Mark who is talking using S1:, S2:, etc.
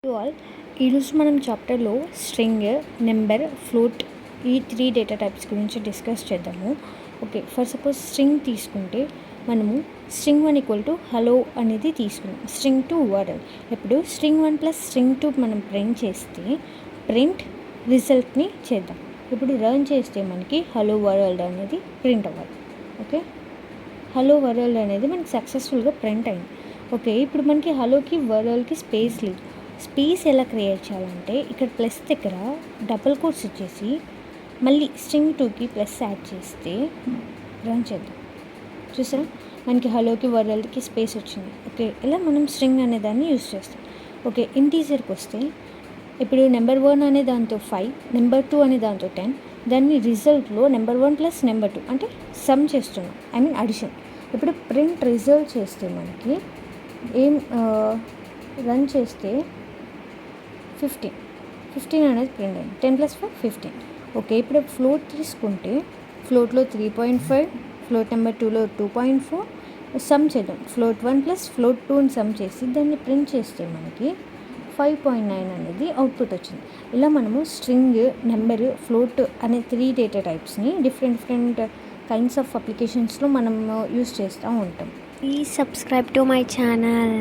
S1: All ఈరోజు మనం చాప్టర్లో స్ట్రింగ్, నెంబర్, ఫ్లోట్ ఈ 3 డేటా టైప్స్ గురించి డిస్కస్ చేద్దాము. ఓకే, ఫర్ సపోజ్ స్ట్రింగ్ తీసుకుంటే మనము స్ట్రింగ్ 1 ఈక్వల్ టు హలో అనేది తీసుకున్నాం. String 2 world. ఇప్పుడు స్ట్రింగ్ 1 ప్లస్ స్ట్రింగ్ 2 మనం ప్రింట్ చేస్తే ప్రింట్ రిజల్ట్ని చేద్దాం. ఇప్పుడు రన్ చేస్తే మనకి హలో వరల్డ్ అనేది ప్రింట్ అవ్వాలి. ఓకే, హలో వరల్డ్ అనేది మనకి సక్సెస్ఫుల్గా ప్రింట్ అయింది. ఓకే, ఇప్పుడు మనకి హలోకి వరల్డ్కి స్పేస్ లేదు. స్పేస్ ఎలా క్రియేట్ చేయాలంటే ఇక్కడ ప్లస్ దగ్గర డబుల్ కోట్స్ ఇచ్చేసి మళ్ళీ స్ట్రింగ్ 2కి ప్లస్ యాడ్ చేస్తే రన్ చేద్దాం. చూసారా, మనకి హలోకి వరల్డ్కి స్పేస్ వచ్చింది. ఓకే, ఇలా మనం స్ట్రింగ్ అనే దాన్ని యూజ్ చేస్తాం. ఓకే, ఇంటీజర్కి వస్తే ఇప్పుడు నెంబర్ 1 అనే దాంతో 5, నెంబర్ 2 అనే దాంతో 10, దాన్ని రిజల్ట్లో నెంబర్ 1 ప్లస్ నెంబర్ 2 అంటే సమ్ చేస్తున్నాం, అడిషన్. ఇప్పుడు ప్రింట్ రిజల్ట్ చేస్తే మనకి ఏం రన్ చేస్తే 15 అనేది ప్రింట్ అయింది. 10 + 4 15. ఓకే, ఇప్పుడు ఫ్లోట్ తీసుకుంటే ఫ్లోట్లో 3.5, ఫ్లోట్ నెంబర్ 2లో 2.4 సమ్ చేద్దాం. ఫ్లోట్ 1 ప్లస్ ఫ్లోట్ 2ని సమ్ చేసి దాన్ని ప్రింట్ చేస్తే మనకి 5.9 అనేది అవుట్పుట్ వచ్చింది. ఇలా మనము స్ట్రింగ్, నెంబర్, ఫ్లోట్ అనే 3 డేటా టైప్స్ని డిఫరెంట్ కైండ్స్ ఆఫ్ అప్లికేషన్స్లో మనం యూస్ చేస్తూ ఉంటాం.
S2: Please subscribe to my channel.